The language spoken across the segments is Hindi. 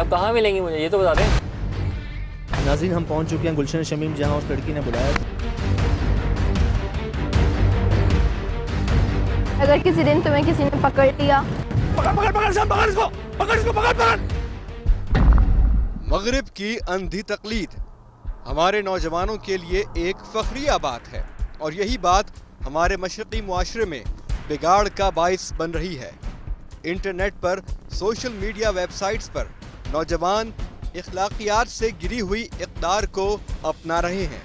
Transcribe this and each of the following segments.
कहाँ मिलेंगी मुझे, ये तो बता दें। नाज़रीन, हम पहुंच चुके हैं गुलशन शमीम, जहां उस लड़की ने बुलाया। अगर किसी दिन तुम्हें किसी ने पकड़ लिया, पकड़ इसको। मगरिब की अंधी तकलीद हमारे नौजवानों के लिए एक फखरिया बात है, और यही बात हमारे मशरक़ी मुआशरे में बिगाड़ का बाइस बन रही है। इंटरनेट पर, सोशल मीडिया वेबसाइट्स पर नौजवान इखलाकियात से गिरी हुई इक़दार को अपना रहे हैं।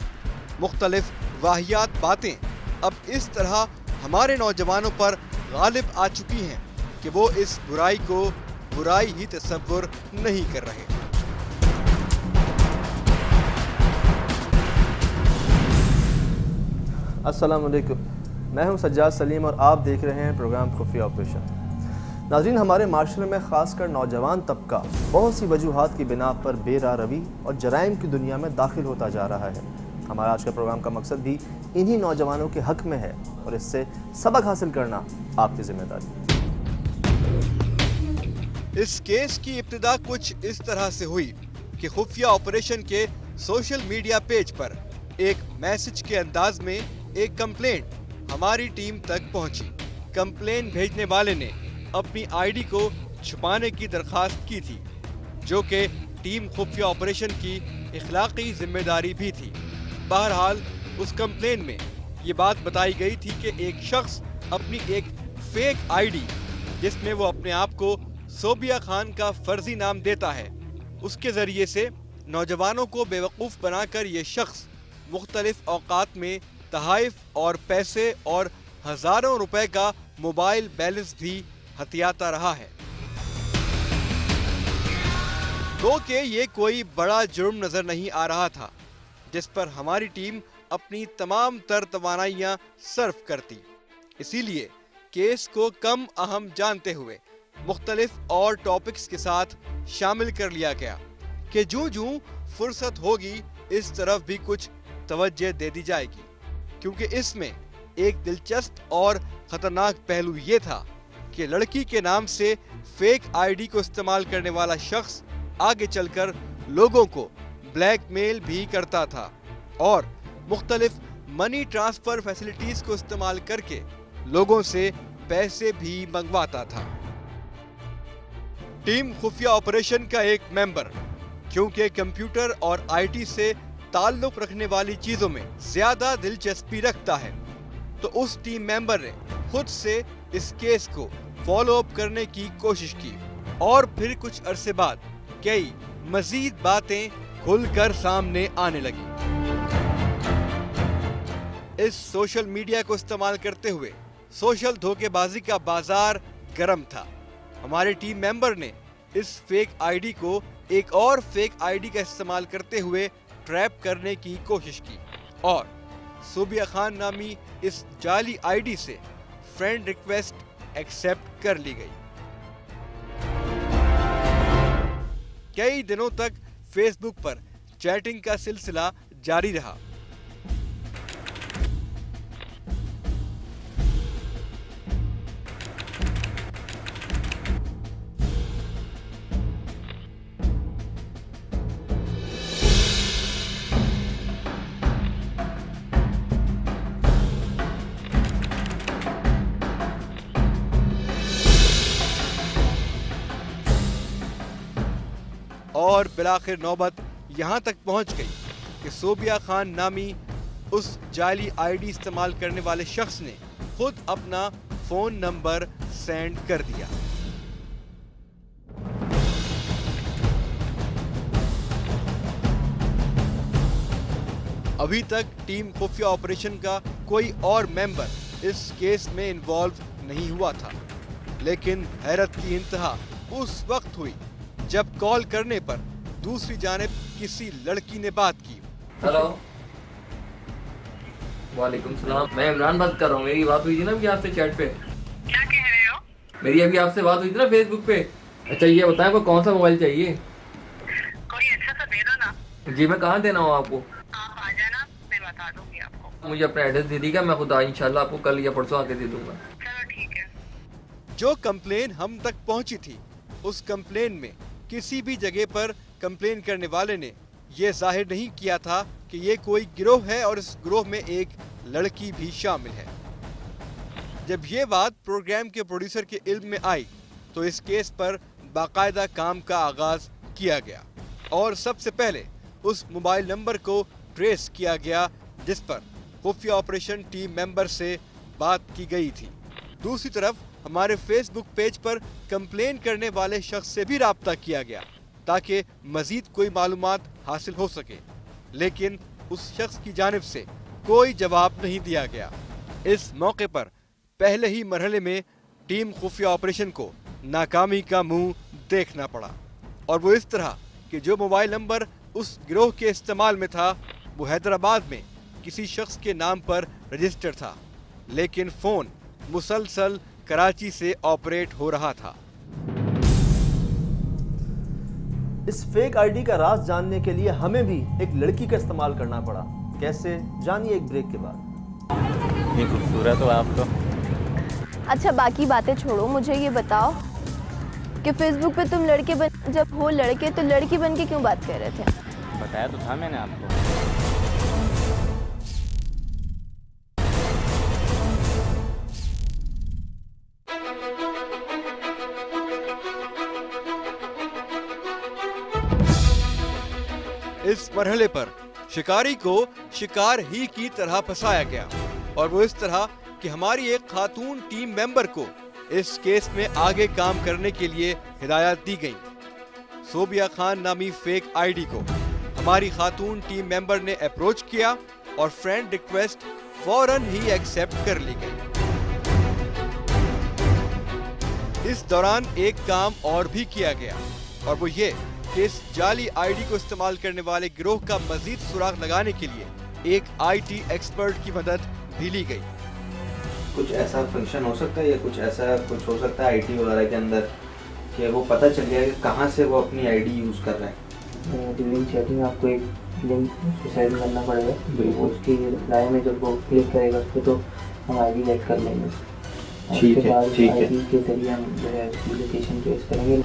मुख्तलिफ वाहियात बातें अब इस तरह हमारे नौजवानों पर गालिब आ चुकी हैं कि वो इस बुराई को बुराई ही तसव्वुर नहीं कर रहे। अस्सलाम वालेकुम, मैं हूं सज्जाद सलीम और आप देख रहे हैं प्रोग्राम खुफिया ऑपरेशन। नाज़रीन, हमारे माशरे में ख़ासकर नौजवान तबका बहुत सी वजूहात की बिना पर बेरारवी और जराइम की दुनिया में दाखिल होता जा रहा है। हमारा आज का प्रोग्राम का मकसद भी इन्हीं नौजवानों के हक़ में है और इससे सबक हासिल करना आपकी जिम्मेदारी। इस केस की इब्तिदा कुछ इस तरह से हुई कि खुफिया ऑपरेशन के सोशल मीडिया पेज पर एक मैसेज के अंदाज में एक कंप्लेंट हमारी टीम तक पहुंची। कंप्लेंट भेजने वाले ने अपनी आईडी को छुपाने की दरखास्त की थी, जो कि टीम खुफिया ऑपरेशन की इखलाकी जिम्मेदारी भी थी। बहरहाल उस कंप्लेंट में ये बात बताई गई थी कि एक शख्स अपनी एक फेक आईडी, जिसमें वो अपने आप को सोबिया खान का फर्जी नाम देता है, उसके जरिए से नौजवानों को बेवकूफ़ बनाकर ये शख्स मुख्तलिफ औकात में तहाइफ और पैसे और हज़ारों रुपए का मोबाइल बैलेंस भी हथियाता रहा है। तो कि ये कोई बड़ा जुर्म नजर नहीं आ रहा था जिस पर हमारी टीम अपनी तमाम तर तवानाइयाँ सर्फ करती। इसीलिए केस को कम अहम जानते हुए मुख्तलिफ और टॉपिक्स के साथ शामिल कर लिया गया कि जूं फुर्सत होगी इस तरफ भी कुछ तवज्जो दे दी जाएगी, क्योंकि इसमें एक दिलचस्प और ख़तरनाक पहलू ये था कि लड़की के नाम से फेक आईडी को इस्तेमाल करने वाला शख्स आगे चलकर लोगों को ब्लैकमेल भी करता था और मुख्तलिफ मनी ट्रांसफर फैसिलिटीज को इस्तेमाल करके लोगों से पैसे भी मंगवाता था। टीम खुफिया ऑपरेशन का एक मेंबर क्योंकि कंप्यूटर और आईटी से ताल्लुक रखने वाली चीजों में ज्यादा दिलचस्पी रखता है, तो उस टीम मेंबर ने खुद से इस केस को फॉलो अप करने की कोशिश की और फिर कुछ अरसे बाद कई मजीद बातें खुलकर सामने आने लगी। इस सोशल मीडिया को इस्तेमाल करते हुए सोशल धोखेबाजी का बाजार गर्म था। हमारे टीम मेंबर ने इस फेक आईडी को एक और फेक आईडी का इस्तेमाल करते हुए ट्रैप करने की कोशिश की और सोबिया खान नामी इस जाली आईडी से फ्रेंड रिक्वेस्ट एक्सेप्ट कर ली गई। कई दिनों तक फेसबुक पर चैटिंग का सिलसिला जारी रहा। और बिलाखिर नौबत यहाँ तक पहुँच गई कि सोबिया खान नामी उस जाली आईडी इस्तेमाल करने वाले शख्स ने खुद अपना फोन नंबर सेंड कर दिया। अभी तक टीम खुफिया ऑपरेशन का कोई और मेंबर इस केस में इन्वॉल्व नहीं हुआ था, लेकिन हैरत की इंतहा उस वक्त हुई जब कॉल करने पर दूसरी जानिब किसी लड़की ने बात की। हेलो, वालेकुम सलाम, मैं इमरान बात कर रहा हूँ। मेरी बात हुई थी ना अभी आपसे चैट पे। क्या कह रहे हो? मेरी अभी आपसे बात हुई थी ना फेसबुक पे। अच्छा ये बताएं आपको कौन सा मोबाइल चाहिए? कोई अच्छा सा दे दो ना। जी मैं कहाँ देना हूँ आपको? आप आ जाना, मैं बता दूंगी आपको। मुझे अपना एड्रेस दे दीजिएगा, मैं खुद इंशाल्लाह आपको कल या परसों आके दे दूंगा। चलो ठीक है। जो कंप्लेन हम तक पहुंची थी उस कंप्लेन में किसी भी जगह पर कंप्लेन करने वाले ने यह जाहिर नहीं किया था कि ये कोई गिरोह है और इस गिरोह में एक लड़की भी शामिल है। जब ये बात प्रोग्राम के प्रोड्यूसर के इल्म में आई तो इस केस पर बाकायदा काम का आगाज किया गया और सबसे पहले उस मोबाइल नंबर को ट्रेस किया गया जिस पर खुफिया ऑपरेशन टीम मेंबर से बात की गई थी। दूसरी तरफ हमारे फेसबुक पेज पर कंप्लेन करने वाले शख्स से भी राब्ता किया गया ताकि मजीद कोई मालूमात हासिल हो सके, लेकिन उस शख्स की जानिब से कोई जवाब नहीं दिया गया। इस मौके पर पहले ही मरहले में टीम खुफिया ऑपरेशन को नाकामी का मुंह देखना पड़ा और वो इस तरह कि जो मोबाइल नंबर उस गिरोह के इस्तेमाल में था वो हैदराबाद में किसी शख्स के नाम पर रजिस्टर था, लेकिन फोन मुसलसल कराची से ऑपरेट हो रहा था। इस फेक आईडी का राज जानने के लिए हमें भी एक लड़की का इस्तेमाल करना पड़ा। कैसे, जानिए एक ब्रेक के बाद। ये खूबसूरत हो आप तो। अच्छा बाकी बातें छोड़ो, मुझे ये बताओ कि फेसबुक पे तुम लड़के बन, जब हो लड़के तो लड़की बन के क्यों बात कर रहे थे? बताया तो था मैंने आपको। इस मरहले पर शिकारी को शिकार ही की तरह फंसाया गया और वो इस तरह कि हमारी एक खातून टीम मेंबर को इस केस में आगे काम करने के लिए हिदायत दी गई। सोबिया खान नामी फेक आईडी को हमारी खातून टीम मेंबर ने अप्रोच किया और फ्रेंड रिक्वेस्ट फौरन ही एक्सेप्ट कर ली गई। इस दौरान एक काम और भी किया गया और वो ये कि इस जाली आईडी को इस्तेमाल करने वाले गिरोह का मजीद सुराग लगाने के लिए एक आईटी एक्सपर्ट की मदद भी ली गई। कुछ ऐसा फंक्शन हो सकता है या कुछ ऐसा कुछ हो सकता है आईटी वगैरह के अंदर कि वो पता चल जाए कि कहाँ से वो अपनी आईडी यूज़ कर रहा है। ड्यूरिंग चैटिंग आपको एक लिंक सेंड करना पड़ेगा, बिल्कुल उसकी रिप्लाई में जब वो क्लिक करेगा उस पर तो हम आईडी गेट कर लेंगे। ठीक है, ठीक है। आईडी के जरिए हम जो है लोकेशन ट्रेस करेंगे।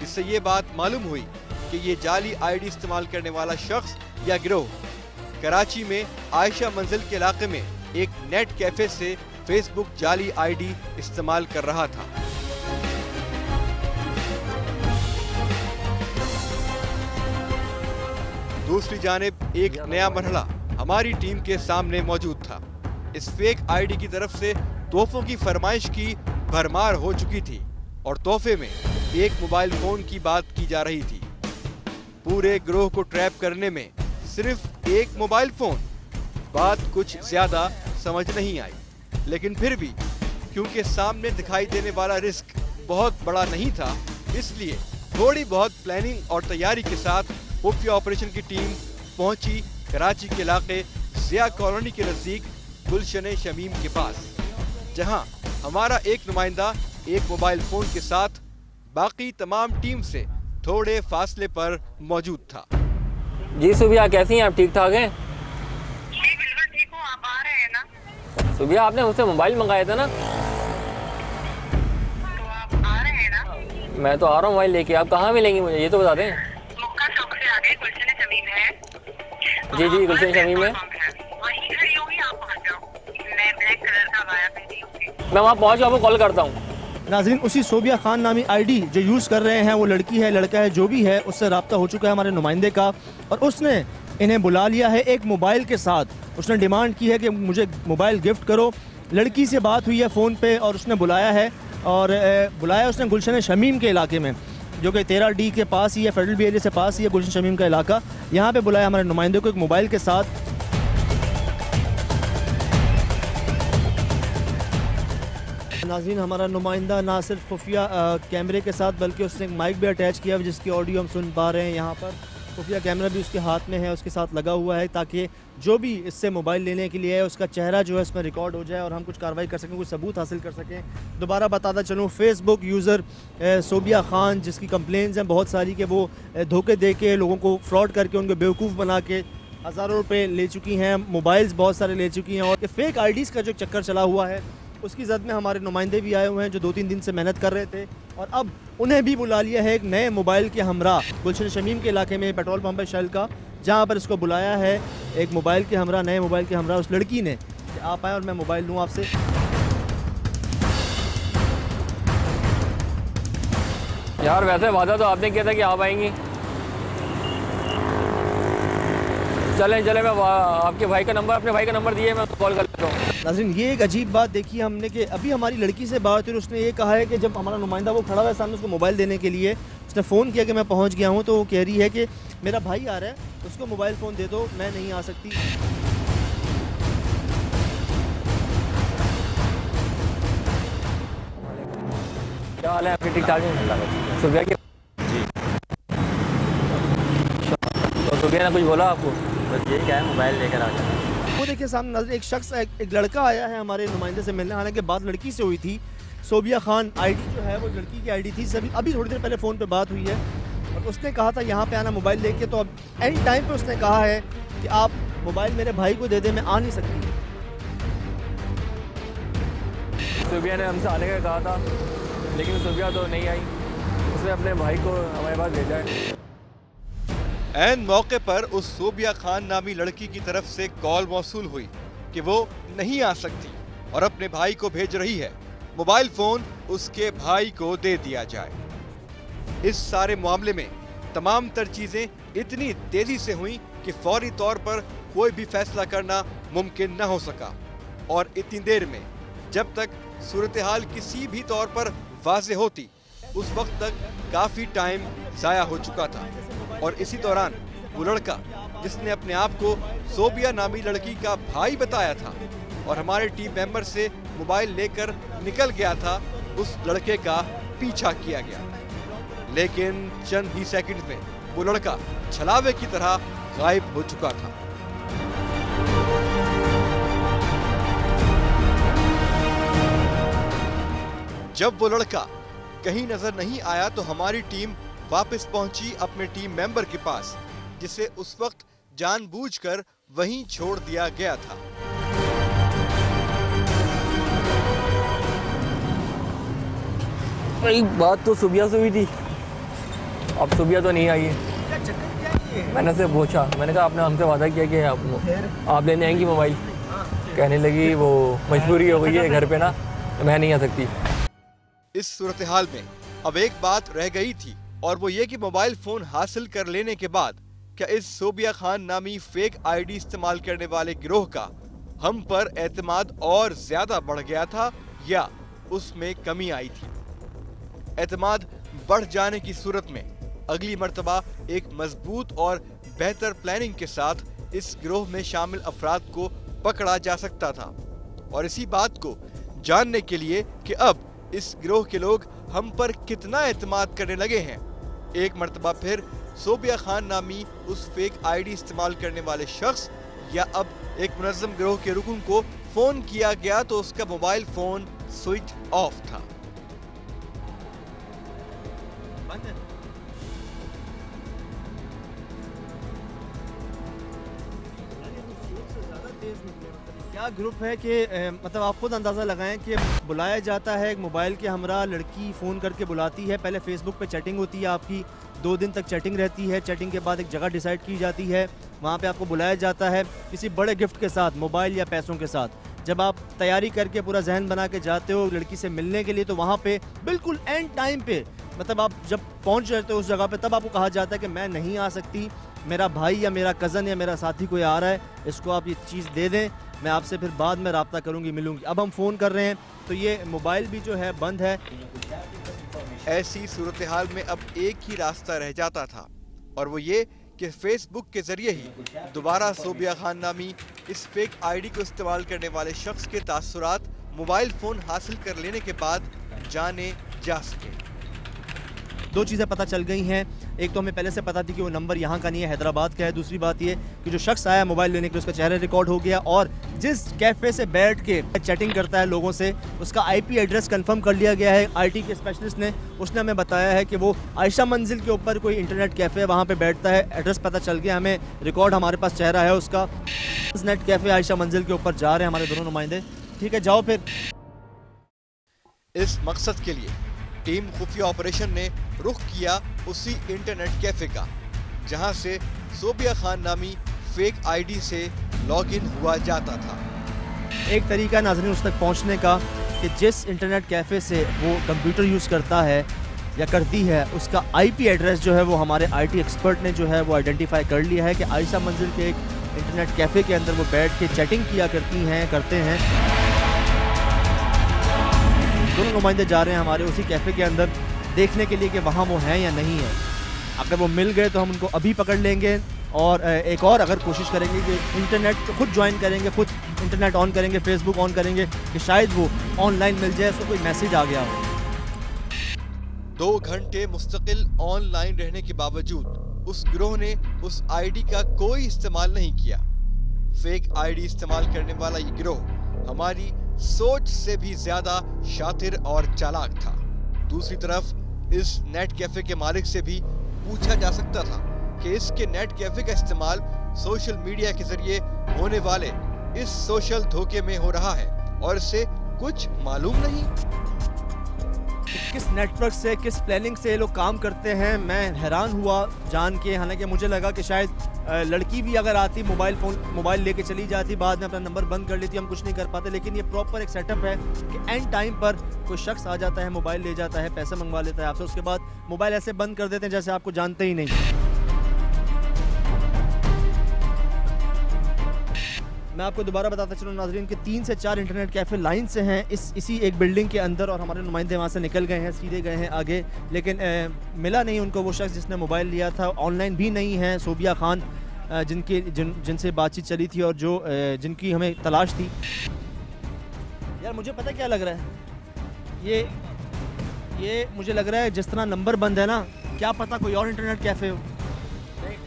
इससे ये बात मालूम हुई कि ये जाली आईडी इस्तेमाल करने वाला शख्स या गिरोह कराची में आयशा मंजिल के इलाके में एक नेट कैफे से फेसबुक जाली आईडी इस्तेमाल कर रहा था। दूसरी जानिब एक नया मरहला हमारी टीम के सामने मौजूद था। इस फेक आईडी की तरफ से तोहफों की फरमाइश की भरमार हो चुकी थी और तोहफे में एक मोबाइल फोन की बात की जा रही थी। पूरे गिरोह को ट्रैप करने में सिर्फ एक मोबाइल फोन, बात कुछ ज्यादा समझ नहीं आई, लेकिन फिर भी क्योंकि सामने दिखाई देने वाला रिस्क बहुत बड़ा नहीं था, इसलिए थोड़ी बहुत प्लानिंग और तैयारी के साथ खुफिया ऑपरेशन की टीम पहुंची कराची के इलाके जिया कॉलोनी के नजदीक गुलशन शमीम के पास, जहां हमारा एक नुमाइंदा एक मोबाइल फोन के साथ बाकी तमाम टीम से थोड़े फासले पर मौजूद था। जी सुबिया, कैसी हैं आप? ठीक ठाक हैं? जी बिल्कुल ठीक हूँ, आप आ रहे हैं ना? सुबिया, आपने मुझसे मोबाइल मंगाया था ना? तो आप आ रहे हैं ना? मैं तो आ रहा हूँ मोबाइल लेके। आप कहाँ मिलेंगी मुझे ये तो बता दें। मुक्का चौक से आगे गुलशन शमीम है। जी जी, गुलशन शमीम है। वहीं खड़ी होगी, आप पहुँच जाओ। मैं ब्लैक कलर का बाया पहनी होगी। मैं वहाँ पहुँच आपको कॉल करता हूँ। नाज़रीन, उसी सोबिया खान नामी आईडी जो यूज़ कर रहे हैं, वो लड़की है लड़का है जो भी है, उससे रब्ता हो चुका है हमारे नुमाइंदे का और उसने इन्हें बुला लिया है एक मोबाइल के साथ। उसने डिमांड की है कि मुझे मोबाइल गिफ्ट करो। लड़की से बात हुई है फ़ोन पे और उसने बुलाया है और बुलाया उसने गुलशन शमीम के इलाके में, जो कि 13D के पास ही है, फेडरल बी एरिया से पास ही है गुलशन शमीम का इलाका। यहाँ पे बुलाया हमारे नुमाइंदे को एक मोबाइल के साथ। नाज़रीन, हमारा नुमाइंदा ना सिर्फ खुफिया कैमरे के साथ बल्कि उसने एक माइक भी अटैच किया है जिसकी ऑडियो हम सुन पा रहे हैं। यहाँ पर खुफिया कैमरा भी उसके हाथ में है, उसके साथ लगा हुआ है ताकि जो भी इससे मोबाइल लेने के लिए है उसका चेहरा जो है इसमें रिकॉर्ड हो जाए और हम कुछ कार्रवाई कर सकें, कुछ सबूत हासिल कर सकें। दोबारा बताता चलूँ, फेसबुक यूज़र सोबिया खान जिसकी कंप्लेंट्स हैं बहुत सारी कि वो धोखे दे के लोगों को फ्रॉड करके उनको बेवकूफ़ बना के हज़ारों रुपये ले चुकी हैं, मोबाइल्स बहुत सारे ले चुकी हैं और फेक आईडीज़ का जो चक्कर चला हुआ है उसकी जद में हमारे नुमाइंदे भी आए हुए हैं जो 2-3 दिन से मेहनत कर रहे थे, और अब उन्हें भी बुला लिया है एक नए मोबाइल के हमरा गुलशन शमीम के इलाके में पेट्रोल पंप है शेल का, जहाँ पर इसको बुलाया है एक मोबाइल के हमरा, नए मोबाइल के हमरा उस लड़की ने कि आप आए और मैं मोबाइल लूँ आपसे। यार वैसे वादा तो आपने किया था कि आप आएंगी। चलें चलें, मैं आपके भाई का नंबर, अपने भाई का नंबर दिए, मैं उसको कॉल कर लेता हूँ। नाज़रीन, ये एक अजीब बात देखी हमने कि अभी हमारी लड़की से बात हुई, उसने ये कहा है कि जब हमारा नुमाइंदा वो खड़ा हुआ है सामने उसको मोबाइल देने के लिए, उसने फ़ोन किया कि मैं पहुँच गया हूँ, तो वो कह रही है कि मेरा भाई आ रहा है, उसको मोबाइल फ़ोन दे दो, मैं नहीं आ सकती। क्या हाल है आपके? ठीक ठाक है। सुबह के जी, तो सुबह ने कुछ बोला आपको? बस यही क्या है, मोबाइल लेकर आ जाना। वो देखिए सामने नजर एक शख्स, एक लड़का आया है हमारे नुमाइंदे से मिलने, हालांकि बात लड़की से हुई थी। सोबिया खान आईडी जो है वो लड़की की आईडी थी। अभी थोड़ी देर पहले फ़ोन पे बात हुई है और उसने कहा था यहाँ पे आना मोबाइल लेके, तो अब एंड टाइम पे उसने कहा है कि आप मोबाइल मेरे भाई को दे दे, मैं आ नहीं सकती। सुबिया ने हमसे आने का कहा था, लेकिन सुबिया तो नहीं आई, उसने अपने भाई को हमारे पास भेजा है। ऐन मौके पर उस सोबिया खान नामी लड़की की तरफ से कॉल मौसूल हुई कि वो नहीं आ सकती और अपने भाई को भेज रही है, मोबाइल फोन उसके भाई को दे दिया जाए। इस सारे मामले में तमाम तर चीजें इतनी तेजी से हुई कि फौरी तौर पर कोई भी फैसला करना मुमकिन न हो सका, और इतनी देर में जब तक सूरत हाल किसी भी तौर पर वाज़ेह होती, उस वक्त तक काफी टाइम जाया हो चुका था। और इसी दौरान वो लड़का जिसने अपने आप को सोबिया नामी लड़की का भाई बताया था और हमारे टीम मेंबर से मोबाइल लेकर निकल गया था, उस लड़के का पीछा किया गया, लेकिन चंद ही सेकंड में वो लड़का छलावे की तरह गायब हो चुका था। जब वो लड़का कहीं नजर नहीं आया तो हमारी टीम वापस पहुंची अपने टीम मेंबर के पास, जिसे उस वक्त जानबूझकर वहीं छोड़ दिया गया था। भाई बात तो सुबिया से हुई थी, अब सुबिया तो नहीं आई है। मैंने से पूछा, मैंने कहा आपने हमसे वादा किया कि आप लेने आएंगी मोबाइल, कहने लगी वो मजबूरी हो गई है घर पे ना, तो मैं नहीं आ सकती। इस सूरत हाल में अब एक बात रह गई थी, और वो ये कि मोबाइल फोन हासिल कर लेने के बाद क्या इस सोबिया खान नामी फेक आईडी इस्तेमाल करने वाले गिरोह का हम पर एतमाद और ज्यादा बढ़ गया था या उसमें कमी आई थी। एतमाद बढ़ जाने की सूरत में अगली मर्तबा एक मजबूत और बेहतर प्लानिंग के साथ इस गिरोह में शामिल अफराद को पकड़ा जा सकता था। और इसी बात को जानने के लिए कि अब इस गिरोह के लोग हम पर कितना एतमाद करने लगे हैं, एक मर्तबा फिर सोबिया खान नामी उस फेक आईडी इस्तेमाल करने वाले शख्स या अब एक मुनज़्ज़म गिरोह के रुकन को फोन किया गया तो उसका मोबाइल फोन स्विच ऑफ था। क्या ग्रुप है कि मतलब आप खुद अंदाज़ा लगाएं कि बुलाया जाता है एक मोबाइल के हमरा, लड़की फ़ोन करके बुलाती है, पहले फेसबुक पे चैटिंग होती है आपकी, 2 दिन तक चैटिंग रहती है, चैटिंग के बाद एक जगह डिसाइड की जाती है, वहाँ पे आपको बुलाया जाता है किसी बड़े गिफ्ट के साथ, मोबाइल या पैसों के साथ। जब आप तैयारी करके पूरा जहन बना के जाते हो लड़की से मिलने के लिए, तो वहाँ पे बिल्कुल एंड टाइम पे, मतलब आप जब पहुँच जाते हो उस जगह पे, तब आपको कहा जाता है कि मैं नहीं आ सकती, मेरा भाई या मेरा कज़न या मेरा साथी कोई आ रहा है, इसको आप ये चीज़ दे दें, मैं आपसे फिर बाद में रब्ता करूँगी, मिलूँगी। अब हम फ़ोन कर रहे हैं तो ये मोबाइल भी जो है बंद है। ऐसी सूरत हाल में अब एक ही रास्ता रह जाता था, और वो ये कि फेसबुक के जरिए ही दोबारा सोबिया खान नामी इस फेक आईडी को इस्तेमाल करने वाले शख्स के तासुरात मोबाइल फ़ोन हासिल कर लेने के बाद जाने जा सके। 2 चीज़ें पता चल गई हैं, एक तो हमें पहले से पता थी कि वो नंबर यहाँ का नहीं है, हैदराबाद का है। दूसरी बात ये कि जो शख्स आया मोबाइल लेने के लिए उसका चेहरा रिकॉर्ड हो गया, और जिस कैफ़े से बैठ के चैटिंग करता है लोगों से, उसका IP एड्रेस कंफर्म कर लिया गया है IT के स्पेशलिस्ट ने। उसने हमें बताया है कि वो आयशा मंजिल के ऊपर कोई इंटरनेट कैफ़े है, वहाँ पर बैठता है। एड्रेस पता चल गया हमें, रिकॉर्ड हमारे पास चेहरा है उसका। नेट कैफ़े आयशा मंजिल के ऊपर जा रहे हैं हमारे दोनों नुमाइंदे। ठीक है, जाओ फिर। इस मकसद के लिए टीम खुफिया ऑपरेशन ने रुख किया उसी इंटरनेट कैफे का जहां से सोबिया खान नामी फेक आईडी से लॉगिन हुआ जाता था। एक तरीका नाज़रीन उस तक पहुंचने का कि जिस इंटरनेट कैफ़े से वो कंप्यूटर यूज़ करता है या करती है, उसका आईपी एड्रेस जो है वो हमारे आईटी एक्सपर्ट ने जो है वो आइडेंटिफाई कर लिया है कि आयशा मंजिल के एक इंटरनेट कैफ़े के अंदर वो बैठ के चैटिंग किया करते हैं। दोनों नुमाइंदे जा रहे हैं हमारे उसी कैफ़े के अंदर देखने के लिए कि वहाँ वो हैं या नहीं है। अगर वो मिल गए तो हम उनको अभी पकड़ लेंगे और एक और अगर कोशिश करेंगे कि इंटरनेट खुद ज्वाइन करेंगे, खुद इंटरनेट ऑन करेंगे, फेसबुक ऑन करेंगे कि शायद वो ऑनलाइन मिल जाए, उसको कोई मैसेज आ गया हो। 2 घंटे मुस्तकिल ऑनलाइन रहने के बावजूद उस गिरोह ने उस आईडी का कोई इस्तेमाल नहीं किया। फेक आईडी इस्तेमाल करने वाला ये गिरोह हमारी सोच से भी ज्यादा शातिर और चालाक था। दूसरी तरफ इस नेट कैफे के मालिक से भी पूछा जा सकता था कि इसके नेट कैफे का इस्तेमाल सोशल मीडिया के जरिए होने वाले इस सोशल धोखे में हो रहा है और इसे कुछ मालूम नहीं। किस नेटवर्क से, किस प्लानिंग से ये लोग काम करते हैं, मैं हैरान हुआ जान के। हालांकि मुझे लगा कि शायद लड़की भी अगर आती मोबाइल लेके चली जाती, बाद में अपना नंबर बंद कर लेती, हम कुछ नहीं कर पाते। लेकिन ये प्रॉपर एक सेटअप है कि एंड टाइम पर कोई शख्स आ जाता है, मोबाइल ले जाता है, पैसे मंगवा लेता है आपसे, उसके बाद मोबाइल ऐसे बंद कर देते हैं जैसे आपको जानते ही नहीं। मैं आपको दोबारा बताता चलूँ नाज़रीन कि 3 से 4 इंटरनेट कैफ़े लाइन से हैं इसी एक बिल्डिंग के अंदर, और हमारे नुमाइंदे वहाँ से निकल गए हैं, सीधे गए हैं आगे, लेकिन मिला नहीं उनको वो शख्स जिसने मोबाइल लिया था। ऑनलाइन भी नहीं है सोबिया खान जिनसे बातचीत चली थी और जिनकी हमें तलाश थी। यार मुझे पता क्या लग रहा है, ये मुझे लग रहा है जिस तरह नंबर बंद है ना, क्या पता कोई और इंटरनेट कैफ़े हो।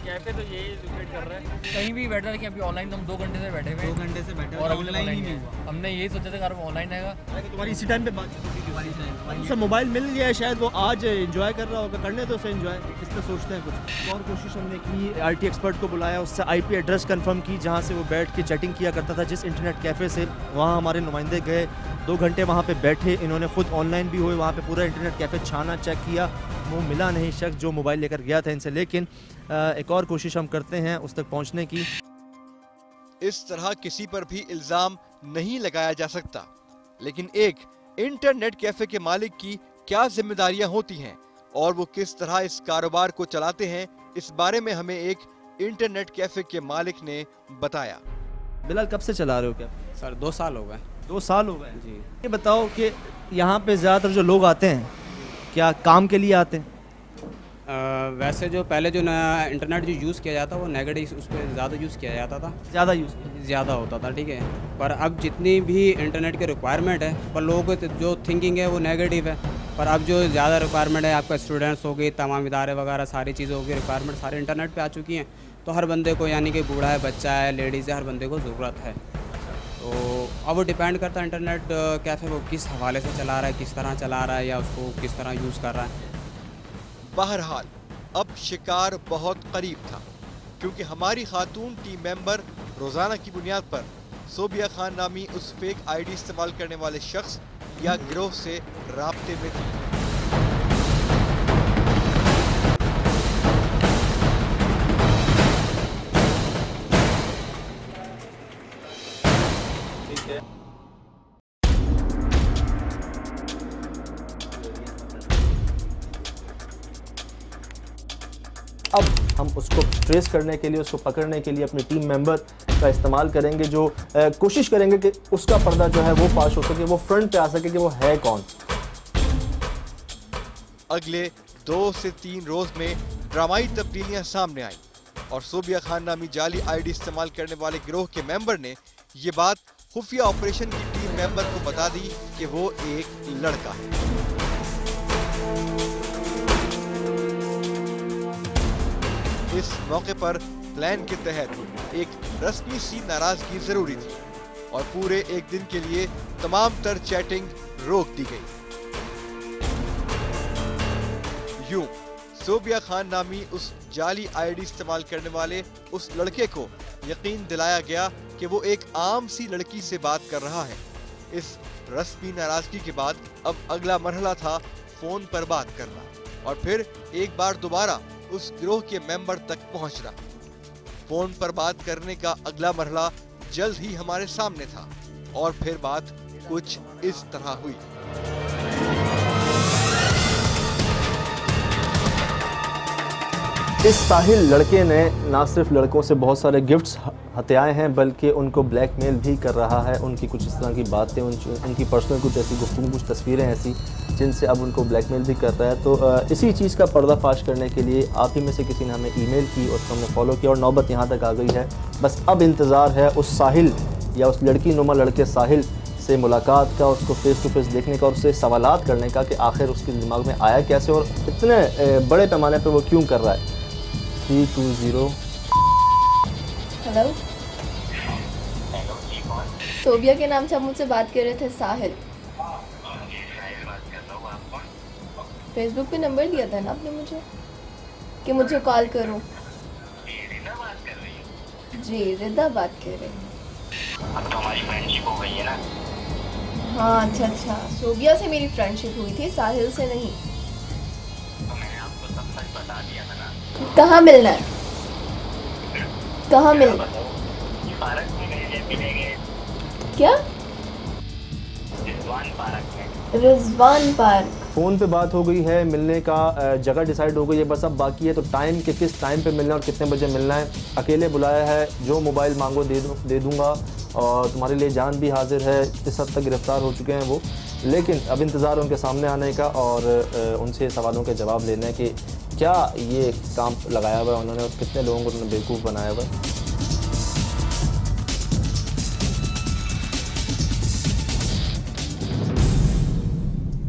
कैफे तो यही रिलेट कर रहा है, कहीं भी बैठा है कि अभी ऑनलाइन तो हम 2 घंटे से बैठे हुए, 2 घंटे से बैठे और अभी ऑनलाइन ही नहीं हुआ। हमने यही सोचा था कि अगर ऑनलाइन आएगा तुम्हारी इसी टाइम पे बातचीत होती थी, उससे मोबाइल मिल गया है, शायद वो आज एंजॉय कर रहा होगा, करने तो उसे एंजॉय, इस पर सोचते हैं कुछ। और कोशिश हमने की, आईटी एक्सपर्ट को बुलाया, उससे आईपी एड्रेस कंफर्म की जहाँ से वो बैठ के चैटिंग किया करता था जिस इंटरनेट कैफ़े से। वहाँ हमारे नुमाइंदे गए, 2 घंटे वहाँ पे बैठे, इन्होंने खुद ऑनलाइन भी हुए, वहाँ पे पूरा इंटरनेट कैफ़े छाना, चेक किया, वो मिला नहीं शख्स जो मोबाइल लेकर गया था इनसे। लेकिन एक और कोशिश हम करते हैं उस तक पहुँचने की। इस तरह किसी पर भी इल्जाम नहीं लगाया जा सकता, लेकिन एक इंटरनेट कैफे के मालिक की क्या जिम्मेदारियां होती हैं और वो किस तरह इस कारोबार को चलाते हैं, इस बारे में हमें एक इंटरनेट कैफे के मालिक ने बताया। बिलाल कब से चला रहे हो क्या? सर 2 साल हो गए। 2 साल हो गए जी। ये बताओ कि यहाँ पे ज़्यादातर जो लोग आते हैं क्या काम के लिए आते हैं? वैसे जो पहले जो इंटरनेट जो यूज़ किया जाता वो नेगेटिव उस पर ज़्यादा यूज़ किया जाता था, ज़्यादा होता था, ठीक है। पर अब जितनी भी इंटरनेट की रिक्वायरमेंट है, पर लोगों की जो थिंकिंग है वो नेगेटिव है। पर अब जो ज़्यादा रिक्वायरमेंट है, आपका स्टूडेंट्स हो गई, तमाम इदारे वगैरह सारी चीज़ें होगी, रिक्वायरमेंट सारे इंटरनेट पर आ चुकी हैं। तो हर बंदे को, यानी कि बूढ़ा है, बच्चा है, लेडीज़ है, हर बंदे को ज़रूरत है। तो अब वो डिपेंड करता है इंटरनेट कैफ़े वो किस हवाले से चला रहा है, किस तरह चला रहा है, या उसको किस तरह यूज़ कर रहा है। बहरहाल अब शिकार बहुत करीब था, क्योंकि हमारी खातून टीम मेंबर रोजाना की बुनियाद पर सोबिया खान नामी उस फेक आईडी इस्तेमाल करने वाले शख्स या गिरोह से राब्ते में थी। अब हम उसको ट्रेस करने के लिए, उसको पकड़ने के लिए अपनी टीम मेंबर का इस्तेमाल करेंगे, जो कोशिश करेंगे कि उसका पर्दा जो है वो फाश हो सके, वो फ्रंट पे आ सके कि वो है कौन। अगले 2 से 3 रोज में ड्रामाई तब्दीलियां सामने आई और सोबिया खान नामी जाली आईडी इस्तेमाल करने वाले गिरोह के मेंबर ने ये बात खुफिया ऑपरेशन की टीम मेंबर को बता दी कि वो एक लड़का है। इस मौके पर प्लान के तहत एक रस्मी सी नाराजगी जरूरी थी और पूरे 1 दिन के लिए तमाम तर चैटिंग रोक दी गई। यूं सोबिया खान नामी उस जाली आईडी इस्तेमाल करने वाले उस लड़के को यकीन दिलाया गया कि वो एक आम सी लड़की से बात कर रहा है। इस रस्मी नाराजगी के बाद अब अगला मरहला था फोन पर बात करना और फिर एक बार दोबारा उस गिरोह के मेंबर तक पहुंचना। फोन पर बात करने का अगला मरहला जल्द ही हमारे सामने था और फिर बात कुछ इस तरह हुई। इस साहिल लड़के ने ना सिर्फ लड़कों से बहुत सारे गिफ्ट्स हत्याए हैं बल्कि उनको ब्लैकमेल भी कर रहा है। उनकी कुछ इस तरह की बातें, उनकी पर्सनल कुछ ऐसी गुफ्तगू, कुछ तस्वीरें ऐसी जिनसे अब उनको ब्लैकमेल भी कर रहा है। तो इसी चीज़ का पर्दाफाश करने के लिए आप ही में से किसी ने हमें ईमेल की और उसको हमने फॉलो किया और नौबत यहाँ तक आ गई है। बस अब इंतज़ार है उस साहिल या उस लड़की नुमा लड़के साहिल से मुलाकात का, उसको फेस टू फेस देखने का और उससे सवालात करने का कि आखिर उसके दिमाग में आया कैसे और इतने बड़े पैमाने पर वो क्यों कर रहा है। 320। हेलो, सोबिया के नाम से आप मुझसे बात कर रहे थे साहिल। फेसबुक पे नंबर दिया था ना आपने मुझे कि मुझे कॉल करूं। जी रिदा बात कर रही हूँ। अब तो हमारी फ्रेंडशिप हो गई है ना। हाँ अच्छा, सोबिया से मेरी फ्रेंडशिप हुई थी, साहिल से नहीं। तो मैंने आपको सब सच बता दिया था ना। कहाँ मिलना है? कहाँ मिलना? पार्क में मिलेंगे। क्या? रिजवान पार्क में। रिजवान पार्क। फ़ोन पे बात हो गई है, मिलने का जगह डिसाइड हो गई है, बस अब बाकी है तो टाइम के किस टाइम पे मिलना है और कितने बजे मिलना है। अकेले बुलाया है, जो मोबाइल मांगो दे दूँगा और तुम्हारे लिए जान भी हाजिर है। इस हद तक गिरफ़्तार हो चुके हैं वो, लेकिन अब इंतज़ार उनके सामने आने का और उनसे सवालों के जवाब लेने कि क्या ये काम लगाया हुआ है उन्होंने और कितने लोगों को उन्होंने बेवकूफ़ बनाया हुआ है।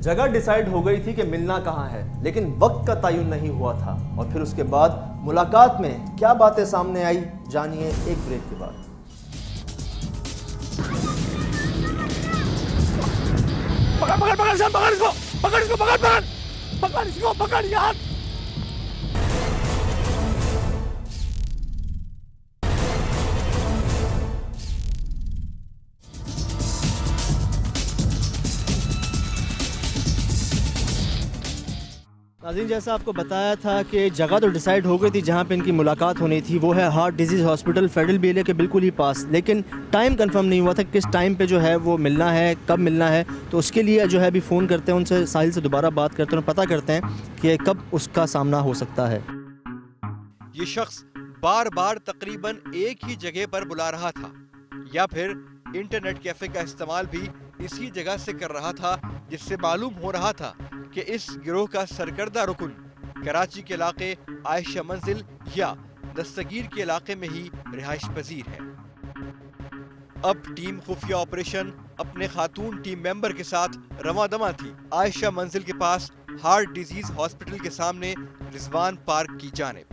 जगह डिसाइड हो गई थी कि मिलना कहाँ है, लेकिन वक्त का तयन नहीं हुआ था और फिर उसके बाद मुलाकात में क्या बातें सामने आई, जानिए एक ब्रेक के बाद। पकड़ यार। नाज़रीन, जैसा आपको बताया था कि जगह तो डिसाइड हो गई थी जहाँ पे इनकी मुलाकात होनी थी, वो है हार्ट डिजीज़ हॉस्पिटल फेडरल बेले के बिल्कुल ही पास, लेकिन टाइम कंफर्म नहीं हुआ था किस टाइम पे जो है वो मिलना है, कब मिलना है। तो उसके लिए जो है अभी फ़ोन करते हैं उनसे, साहिल से दोबारा बात करते हैं और पता करते हैं कि कब उसका सामना हो सकता है। ये शख्स बार बार तकरीबन एक ही जगह पर बुला रहा था या फिर इंटरनेट कैफे का इस्तेमाल भी इसी जगह से कर रहा था, जिससे मालूम हो रहा था कि इस गिरोह का सरकर्दा रुकन कराची के इलाके आयशा मंजिल या दस्तगीर के इलाके में ही रिहाइश पजीर है। अब टीम खुफिया ऑपरेशन अपने खातून टीम मेंबर के साथ रवादमा थी आयशा मंजिल के पास हार्ट डिजीज हॉस्पिटल के सामने रिजवान पार्क की जानिब।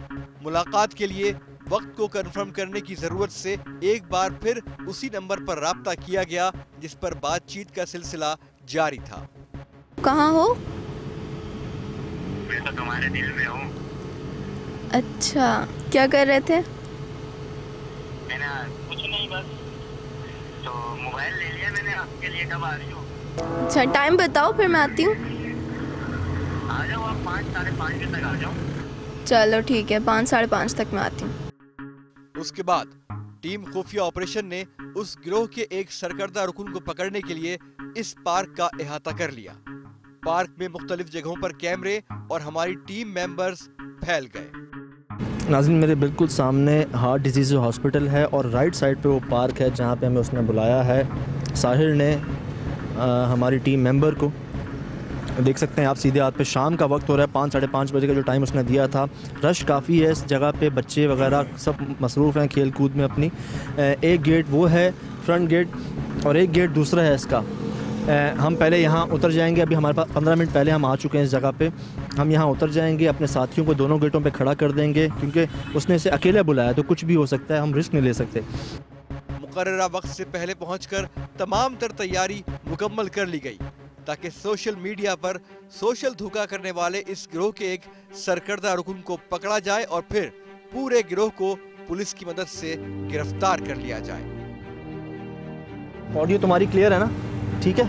मुलाकात के लिए वक्त को कंफर्म करने की जरूरत से एक बार फिर उसी नंबर पर राब्ता किया गया जिस पर बातचीत का सिलसिला जारी था। कहाँ हो? मैं तो तुम्हारे दिल में हूँ। अच्छा, क्या कर रहे थे? मैंने कुछ नहीं, बस तो मोबाइल ले लिया मैंने आपके लिए। कब आ रही हो? अच्छा, टाइम बताओ फिर मैं आती हूँ। आ जाओ आप 5 साढ़े 5 बजे तक आ जाओ। चलो ठीक है, 5 साढ़े 5 तक मैं आती हूँ। उसके बाद टीम खुफिया ऑपरेशन ने उस गिरोह के एक सरकर्दा रुकन को पकड़ने के लिए इस पार्क का अहाता कर लिया। पार्क में मुख्तलिफ जगहों पर कैमरे और हमारी टीम मेंबर्स फैल गए। नाज़रीन, मेरे बिल्कुल सामने हार्ट डिजीज़ हॉस्पिटल है और राइट साइड पे वो पार्क है जहाँ पे हमें उसने बुलाया है। साहिल ने हमारी टीम मेंबर को, देख सकते हैं आप सीधे हाथ पे, शाम का वक्त हो रहा है, 5 साढ़े 5 बजे का जो टाइम उसने दिया था। रश काफ़ी है इस जगह पे, बच्चे वगैरह सब मसरूफ़ हैं खेल कूद में अपनी। एक गेट वो है फ्रंट गेट और एक गेट दूसरा है इसका। हम पहले यहाँ उतर जाएंगे, अभी हमारे पास 15 मिनट पहले हम आ चुके हैं इस जगह पे। हम यहाँ उतर जाएंगे, अपने साथियों को दोनों गेटों पे खड़ा कर देंगे क्योंकि उसने इसे अकेले बुलाया तो कुछ भी हो सकता है, हम रिस्क नहीं ले सकते। मुकर्ररा वक्त से पहले पहुंचकर तमाम तर तैयारी मुकम्मल कर ली गई ताकि सोशल मीडिया पर सोशल धोखा करने वाले इस गिरोह के एक सरकर्दा रुकन को पकड़ा जाए और फिर पूरे गिरोह को पुलिस की मदद से गिरफ्तार कर लिया जाए। ऑडियो तुम्हारी क्लियर है ना? ठीक है,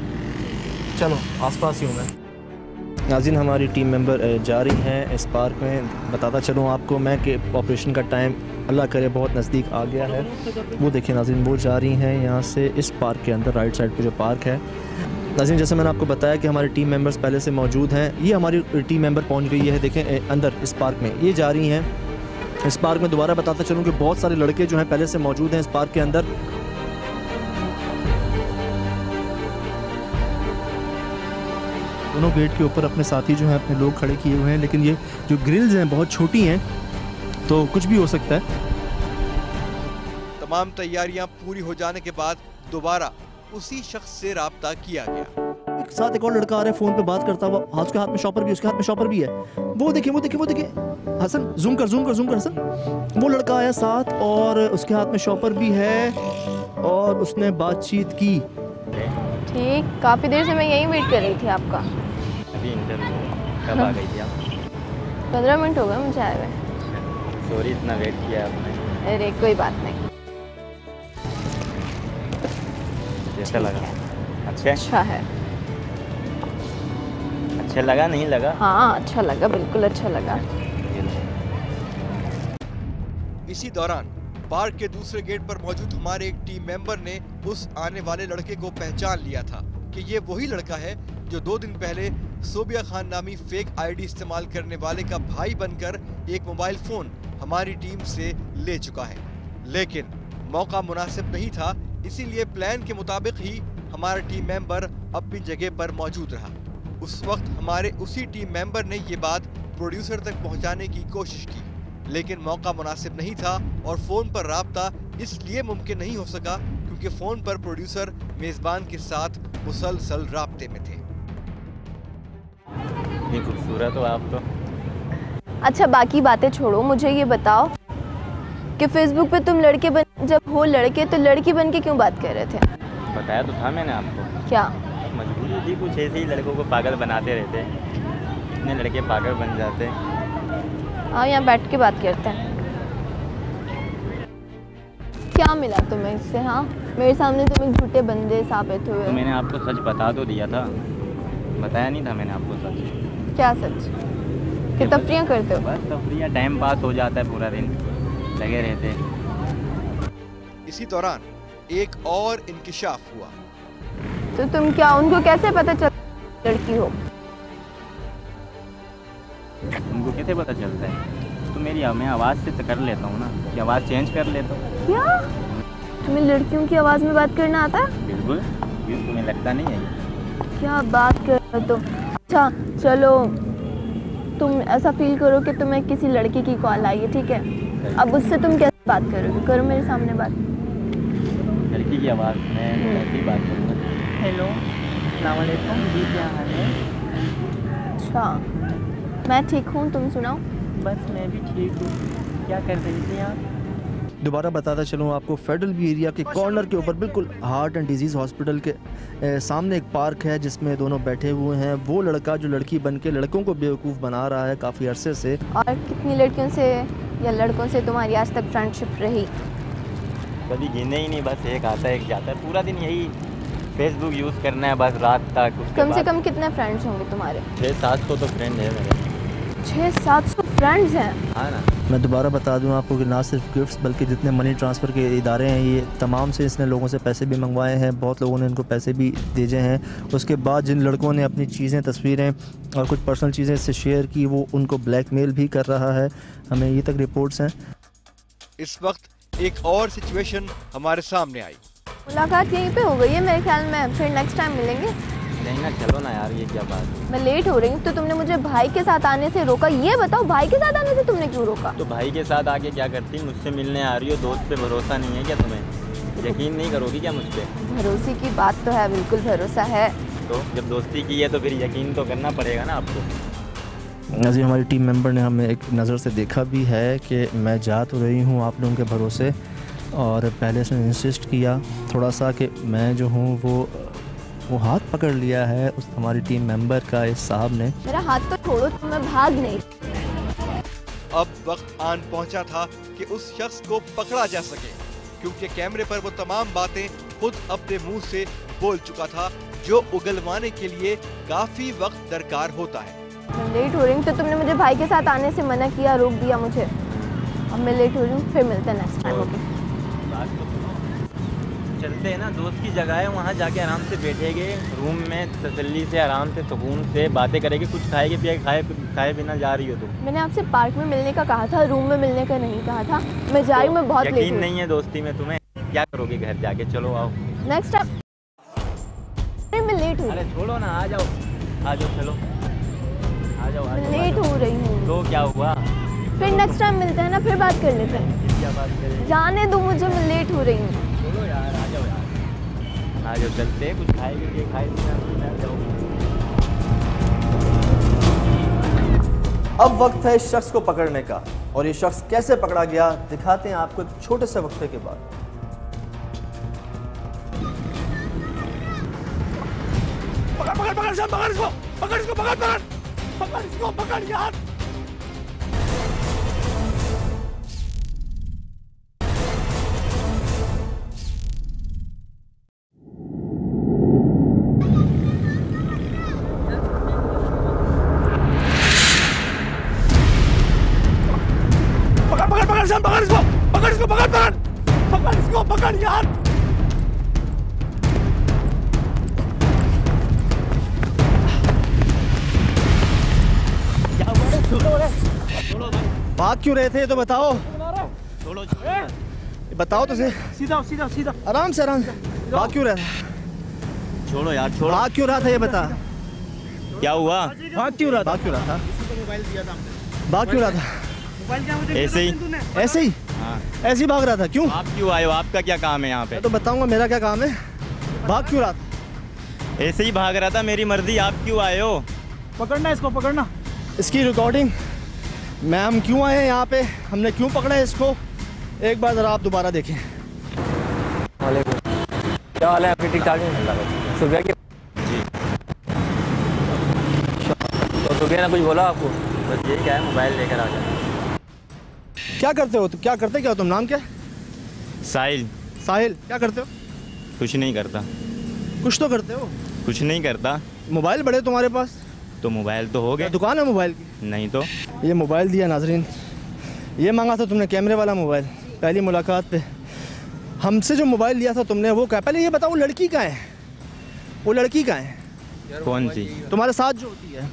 चलो आसपास ही हूँ मैं। नाज़रीन, हमारी टीम मेंबर जा रही हैं इस पार्क में। बताता चलूँ आपको मैं कि ऑपरेशन का टाइम अल्लाह करे बहुत नज़दीक आ गया है। वो देखिए नाज़रीन, वो जा रही हैं यहाँ से इस पार्क के अंदर, राइट साइड पे जो पार्क है। नाज़रीन, जैसे मैंने आपको बताया कि हमारी टीम मेंबर्स पहले से मौजूद हैं। ये हमारी टीम मेंबर पहुँच गई है, देखें अंदर इस पार्क में ये जा रही हैं। इस पार्क में दोबारा बताता चलूँ कि बहुत सारे लड़के जो हैं पहले से मौजूद हैं इस पार्क के अंदर। दोनों गेट के ऊपर अपने साथी जो हैं अपने लोग खड़े किए हुए हैं, लेकिन ये जो ग्रिल्स हैं बहुत छोटी हैं तो कुछ भी हो सकता है। तमाम तैयारियां पूरी हो जाने के बाद दोबारा उसी शख्स से राब्ता किया गया। एक साथ एक और लड़का आ रहा है फोन पे बात करता हुआ, उसके हाथ में शॉपर भी, उसके हाथ में शॉपर भी है। वो देखिए हसन, जूम कर हसन। वो लड़का आया साथ और उसके हाथ में शॉपर भी है और उसने बातचीत की। ठीक, काफ़ी देर से मैं यहीं वेट कर रही थी आपका। अभी इंटरव्यू कब आ गई थी आप? 15 मिनट हो गए मुझे आए हुए। सॉरी इतना वेट किया आपने। अरे कोई बात नहीं। कैसा लगा? अच्छा है। अच्छा लगा नहीं लगा? हाँ अच्छा लगा, बिल्कुल अच्छा लगा। इसी दौरान पार्क के दूसरे गेट पर मौजूद हमारे एक टीम मेंबर ने उस आने वाले लड़के को पहचान लिया था कि ये वही लड़का है जो 2 दिन पहले सोबिया खान नामी फेक आईडी इस्तेमाल करने वाले का भाई बनकर एक मोबाइल फोन हमारी टीम से ले चुका है। लेकिन मौका मुनासिब नहीं था, इसीलिए प्लान के मुताबिक ही हमारा टीम मेंबर अपनी जगह पर मौजूद रहा। उस वक्त हमारे उसी टीम मेंबर ने ये बात प्रोड्यूसर तक पहुंचाने की कोशिश की, लेकिन मौका मुनासिब नहीं था और फोन पर राब्ता इसलिए मुमकिन नहीं हो सका क्योंकि फोन पर प्रोड्यूसर मेजबान के साथ मुसलसल राब्ते में थे। इतनी खूबसूरत हो आप तो। अच्छा बाकी बातें छोड़ो, मुझे ये बताओ कि फेसबुक पे तुम लड़के बन जब हो लड़के तो लड़की बन के क्यों बात कर रहे थे? बताया तो था मैंने आपको। क्या? मजबूरी थी, कुछ ऐसे ही लड़कों को पागल बनाते रहते, इतने लड़के पागल बन जाते। हाँ यहाँ बैठ के बात करते हैं। क्या मिला तुम्हें इससे? हाँ मेरे सामने तुम एक झूठे बंदे साबित हुए। तो मैंने आपको सच बता तो दिया था, बताया नहीं था मैंने आपको सच? क्या सच? कि तफरियाँ करते हो? बस तफरियाँ, टाइम पास हो जाता है, पूरा दिन लगे रहते। इसी दौरान एक और इंकिशाफ हुआ। तो तुम क्या उनको कैसे पता चल लड़की हो? उनको कैसे पता चलता है? तो मैं आवाज़ से तो कर लेता हूँ ना, कि आवाज़ चेंज कर लेता हूँ। क्या तुम्हें लड़कियों की आवाज़ में बात करना आता है? बिल्कुल, क्यों तुम्हें लगता नहीं है? क्या बात कर रहे हो तुम? अच्छा चलो तुम ऐसा फील करो कि तुम्हें किसी लड़की की कॉल आई है, ठीक है? अब उससे तुम कैसे बात करोगे? करो मेरे सामने बात। लड़की की आवाज़ में ऐसी बात करूँगा। हेलो, अस्सलाम वालेकुम जी, क्या हाल है? अच्छा मैं ठीक हूँ, तुम सुनाओ। बस मैं भी ठीक हूँ। क्या कर रही थी आप? दोबारा बताता चलूँ आपको, फेडरल बी एरिया के कॉर्नर के ऊपर बिल्कुल हार्ट एंड डिजीज़ हॉस्पिटल के सामने एक पार्क है जिसमें दोनों बैठे हुए हैं। वो लड़का जो लड़की बन के लड़कों को बेवकूफ़ बना रहा है काफ़ी अरसे से। और कितनी लड़कियों से या लड़कों से तुम्हारी आज तक फ्रेंडशिप रही? कभी गिने ही नहीं, बस एक आता है एक जाता है, पूरा दिन यही फेसबुक यूज़ करना है बस रात तक। कम से कम कितने फ्रेंड्स होंगे तुम्हारे? 600-700 तो फ्रेंड है मेरे। 600-700 फ्रेंड्स हैं? हाँ ना। मैं दोबारा बता दूं आपको कि ना सिर्फ गिफ्ट्स बल्कि जितने मनी ट्रांसफ़र के इदारे हैं ये तमाम से इसने लोगों से पैसे भी मंगवाए हैं, बहुत लोगों ने इनको पैसे भी भेजे हैं। उसके बाद जिन लड़कों ने अपनी चीज़ें, तस्वीरें और कुछ पर्सनल चीज़ें इससे शेयर की, वो उनको ब्लैकमेल भी कर रहा है। हमें ये तक रिपोर्ट्स हैं। इस वक्त एक और सिचुएशन हमारे सामने आई। मुलाकात यहीं पे हो गई है मेरे ख्याल में, फिर नेक्स्ट टाइम मिलेंगे। नहीं ना, चलो ना यार, ये क्या बात? मैं लेट हो रही हूँ तो तुमने मुझे भाई के साथ आने से रोका, ये बताओ भाई के साथ आने से तुमने क्यों रोका? तो भाई के साथ आके क्या करती? मुझसे मिलने आ रही हो, दोस्त पे भरोसा नहीं है क्या तुम्हें? यकीन नहीं करोगी क्या मुझ पे? भरोसे की बात तो है, बिल्कुल भरोसा है। तो जब दोस्ती की है तो फिर यकीन तो करना पड़ेगा ना आपको। जी हमारी टीम मेंबर ने हमें एक नज़र से देखा भी है कि मैं जा तो रही हूँ आप लोगों के भरोसे, और पहले से इंसिस्ट किया थोड़ा सा कि मैं जो हूँ वो हाथ पकड़ लिया है उस हमारी टीम मेंबर का इस साहब ने। मेरा हाथ तो छोड़ो, तो मैं भाग नहीं। अब वक्त आन पहुंचा था कि उस शख्स को पकड़ा जा सके, क्योंकि कैमरे पर वो तमाम बातें खुद अपने मुंह से बोल चुका था जो उगलवाने के लिए काफी वक्त दरकार होता है। मैं लेट हो रही हूँ, तो तुमने मुझे भाई के साथ आने से मना किया, रोक दिया मुझे। अब मैं लेट हो रही हूँ, फिर मिलते हैं नेक्स्ट टाइम। ओके चलते हैं ना, दोस्त की जगह है, वहाँ जाके आराम से बैठेंगे रूम में, तसल्ली से, आराम से, सुकून से बातें करेंगे। कुछ खाएगे पिएगे, खाए बिना जा रही हो तुम। मैंने आपसे पार्क में मिलने का कहा था, रूम में मिलने का नहीं कहा था। मैं जा रही हूँ, मैं बहुत लेट हूँ। यकीन नहीं है दोस्ती में तुम्हें? क्या करोगे घर जाके? चलो आओ नेक्स्ट टाइम। मैं लेट हूँ। अरे छोड़ो ना, आ जाओ चलो आ जाओ। लेट हो रही हूँ। तो क्या हुआ? फिर नेक्स्ट टाइम मिलते हैं ना, फिर बात कर लेते हैं। क्या बात करें? जाने दो मुझे, मैं लेट हो रही हूँ। चलो यार, आ जाओ चलते हैं। कुछ खाएंगे, खाए जाओ। अब वक्त है इस शख्स को पकड़ने का, और ये शख्स कैसे पकड़ा गया दिखाते हैं आपको एक छोटे से वक्फे के बाद। पकड़ यार। पकड़ यार। भाग क्यों रहे थे ये तो बताओ। बताओ तो सीधा आराम से भाग क्यों रहा था? छोड़ो यार, छोड़ो। भाग क्यों रहा था ये बता। क्या हुआ? भाग क्यों रहा था? भाग क्यों रहा था? ऐसे ही हाँ। ऐसे ही भाग रहा था। क्यों? आप क्यों आए हो? आपका क्या काम है यहाँ पे? मैं तो बताऊंगा मेरा क्या काम है। भाग क्यों रहा था? ऐसे ही भाग रहा था, मेरी मर्जी। आप क्यों आए हो? पकड़ना इसको, पकड़ना। इसकी रिकॉर्डिंग मैम क्यों आए हैं यहाँ पे, हमने क्यों पकड़ा है इसको, एक बार जरा आप दोबारा देखें। क्या हाल है आपकी? ठीक ठाक है? सुबह की तो सुबह ना कुछ बोला आपको? बस यही क्या है, मोबाइल लेकर आ जाना। क्या करते हो? क्या करते क्या हो तुम? नाम क्या? साहिल। क्या करते हो? कुछ नहीं करता। कुछ तो करते हो। कुछ नहीं करता। मोबाइल बड़े तुम्हारे पास? तो मोबाइल तो हो गया। दुकान है मोबाइल की? नहीं तो। ये मोबाइल दिया नाजरीन, ये मांगा था तुमने कैमरे वाला मोबाइल पहली मुलाकात पे। हमसे जो मोबाइल लिया था तुमने वो क्या? पहले ये बताओ, वो लड़की कहाँ है? वो लड़की कहाँ है? कौन सी? तुम्हारे साथ जो होती है।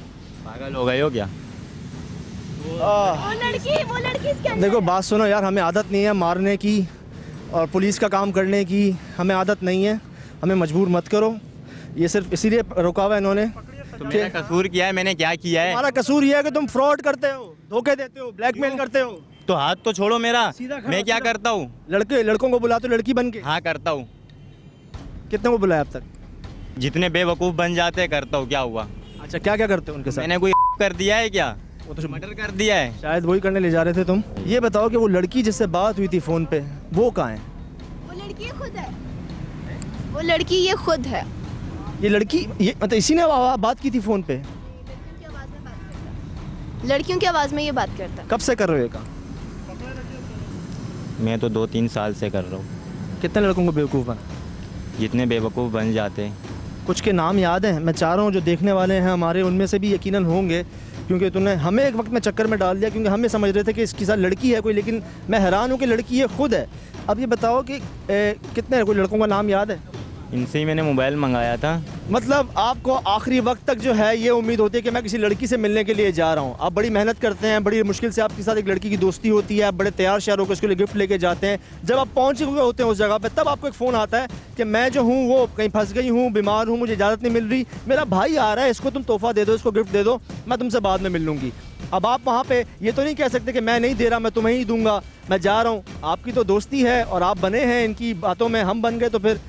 पागल हो गए हो क्या? वो लड़की इसके अंदर। देखो बात सुनो यार, हमें आदत नहीं है मारने की और पुलिस का काम करने की, हमें आदत नहीं है। हमें मजबूर मत करो, ये सिर्फ इसीलिए रोका हुआ है इन्होंने। तो मेरा कसूर क्या है? मैंने क्या किया है? तुम्हारा कसूर ये है कि तुम फ्रॉड करते हो, धोखे देते हो, ब्लैकमेल करते हो। तो हाथ तो छोड़ो मेरा। मैं क्या करता हूँ? लड़कों को बुलाते हो लड़की बन के? हाँ करता हूँ। कितने को बुलाया अब तक? जितने बेवकूफ़ बन जाते हैं करता हूँ। क्या हुआ? अच्छा, क्या क्या करते हो उनके साथ? मैंने कोई कर दिया है क्या? वो तो मर्डर कर दिया है शायद, वही करने ले जा रहे थे तुम। ये बताओ कि वो लड़की जिससे बात हुई थी फ़ोन पे, वो कहाँ है? वो लड़की खुद है। वो लड़की ये खुद है। ये लड़की ये मतलब इसी ने बात की थी फ़ोन पे? लड़कियों की आवाज़ में ये बात करता है। कब से कर रहे हो ये काम? मैं तो 2-3 साल से कर रहा हूँ। कितने लड़कों को बेवकूफ़ बना? जितने बेवकूफ़ बन जाते हैं। कुछ के नाम याद हैं? मैं चाह रहा हूँ जो देखने वाले हैं हमारे, उनमें से भी यकीनन होंगे, क्योंकि तूने हमें एक वक्त में चक्कर में डाल दिया, क्योंकि हम ये समझ रहे थे कि इसके साथ लड़की है कोई, लेकिन मैं हैरान हूँ कि लड़की ये खुद है। अब ये बताओ कि कितने कोई लड़कों का नाम याद है? इनसे ही मैंने मोबाइल मंगाया था। मतलब आपको आखिरी वक्त तक जो है ये उम्मीद होती है कि मैं किसी लड़की से मिलने के लिए जा रहा हूँ। आप बड़ी मेहनत करते हैं, बड़ी मुश्किल से आपके साथ एक लड़की की दोस्ती होती है, आप बड़े तैयार श्यार होकर उसके लिए गिफ्ट लेके जाते हैं। जब आप पहुँचे हुए होते हैं उस जगह पे, तब आपको एक फ़ोन आता है कि मैं जो हूँ वो कहीं फंस गई हूँ, बीमार हूँ, मुझे इजाज़त नहीं मिल रही, मेरा भाई आ रहा है, इसको तुम तोहफा दे दो, इसको गिफ्ट दे दो, मैं तुमसे बाद में मिल लूँगी। अब आप वहाँ पे ये तो नहीं कह सकते कि मैं नहीं दे रहा, मैं तुम्हें ही दूंगा, मैं जा रहा हूँ। आपकी तो दोस्ती है और आप बने हैं इनकी बातों में, हम बन गए तो फिर।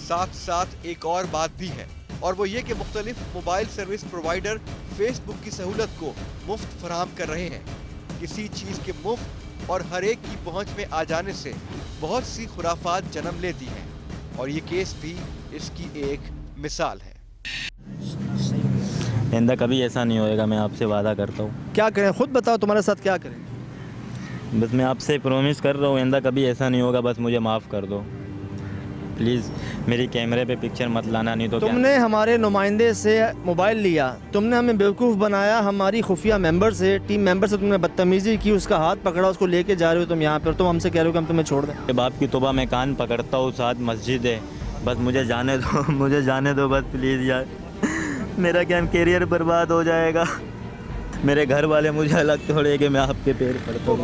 साथ साथ एक और बात भी है, और वो ये कि मुख्तलिफ मोबाइल सर्विस प्रोवाइडर फेसबुक की सहूलत को मुफ्त फराहम कर रहे हैं। किसी चीज़ के मुफ्त और हर एक की पहुंच में आ जाने से बहुत सी खुराफात जन्म लेती हैं, और ये केस भी इसकी एक मिसाल है। आइंदा कभी ऐसा नहीं होएगा, मैं आपसे वादा करता हूँ। क्या करें, खुद बताओ तुम्हारे साथ क्या करें? बस मैं आपसे प्रॉमिस कर रहा हूँ, आइंदा कभी ऐसा नहीं होगा, बस मुझे माफ़ कर दो। प्लीज़ मेरी कैमरे पे पिक्चर मत लाना, नहीं तो तुमने हमारे नुमाइंदे से मोबाइल लिया, तुमने हमें बेवकूफ़ बनाया, हमारी खुफिया मेंबर से, टीम मेंबर से तुमने बदतमीज़ी की, उसका हाथ पकड़ा, उसको लेके जा रहे हो तुम यहाँ पर, तुम हमसे कह रहे हो कि हम तुम्हें छोड़ दें। बाप की तौबा मैं कान पकड़ता हूँ, साथ मस्जिद है, बस मुझे जाने दो, मुझे जाने दो बस प्लीज़ यार, मेरा क्या कैरियर बर्बाद हो जाएगा। मेरे घर वाले मुझे अलग छोड़ेंगे, मैं आपके पैर पड़ता हूँ,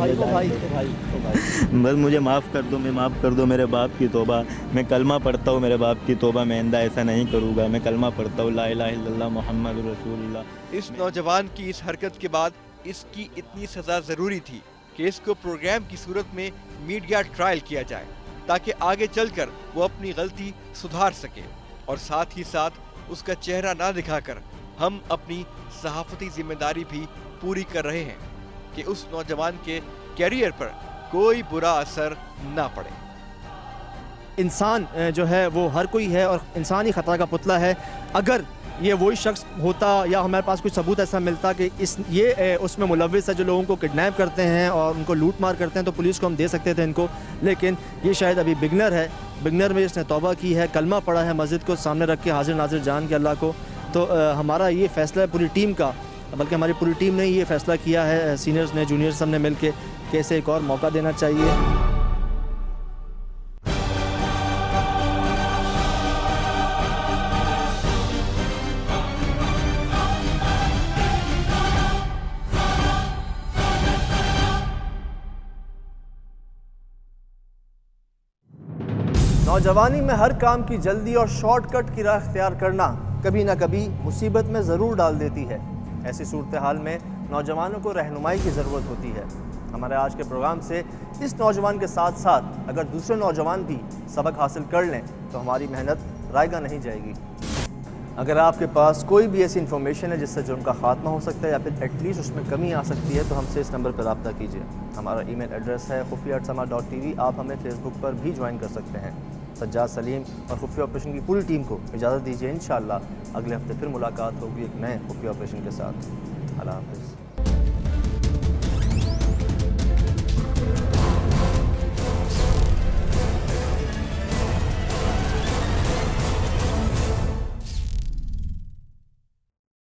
बस मुझे माफ़ कर दो, मैं माफ़ कर दो मेरे बाप की तौबा, मैं कलमा पढ़ता हूँ मेरे बाप की तौबा, मैं आइंदा ऐसा नहीं करूँगा, मैं कलमा पढ़ता हूँ ला इलाहा इल्लल्लाह मुहम्मद रसूलुल्लाह। इस नौजवान की इस हरकत के बाद इसकी इतनी सज़ा ज़रूरी थी कि इसको प्रोग्राम की सूरत में मीडिया ट्रायल किया जाए, ताकि आगे चलकर वो अपनी गलती सुधार सके, और साथ ही साथ उसका चेहरा ना दिखाकर हम अपनी सहाफ़ती जिम्मेदारी भी पूरी कर रहे हैं कि उस नौजवान के कैरियर पर कोई बुरा असर ना पड़े। इंसान जो है वो हर कोई है और इंसान ही ख़तरा का पुतला है। अगर ये वही शख्स होता या हमारे पास कुछ सबूत ऐसा मिलता कि ये उसमें मुलव्विस है, जो लोगों को किडनैप करते हैं और उनको लूट मार करते हैं, तो पुलिस को हम दे सकते थे इनको, लेकिन ये शायद अभी बिगनर है, बिगनर में इसने तौबा की है, कलमा पढ़ा है मस्जिद को सामने रख के हाजिर नाजिर जान के अल्लाह को। तो हमारा ये फ़ैसला है पूरी टीम का, बल्कि हमारी पूरी टीम ने ये फ़ैसला किया है, सीनियर्स ने जूनियर्स सब ने मिल के, कि इसे एक और मौका देना चाहिए। नौजवानी में हर काम की जल्दी और शॉर्टकट की राह इख्तियार करना कभी ना कभी मुसीबत में ज़रूर डाल देती है। ऐसी सूरत हाल में नौजवानों को रहनुमाई की ज़रूरत होती है। हमारे आज के प्रोग्राम से इस नौजवान के साथ साथ अगर दूसरे नौजवान भी सबक हासिल कर लें तो हमारी मेहनत रायगा नहीं जाएगी। अगर आपके पास कोई भी ऐसी इन्फॉर्मेशन है जिससे जुर्म का खात्मा हो सकता है या फिर एटलीस्ट उसमें कमी आ सकती है, तो हमसे इस नंबर पर रब्ता कीजिए। हमारा ईमेल एड्रेस है khufia@sama.tv। आप हमें फेसबुक पर भी ज्वाइन कर सकते हैं। सज्जाद सलीम और खुफिया ऑपरेशन की पूरी टीम को इजाज़त दीजिए। इंशाअल्लाह अगले हफ्ते फिर मुलाकात होगी एक नए खुफिया ऑपरेशन के साथ। अल्लाह हाफ़िज़।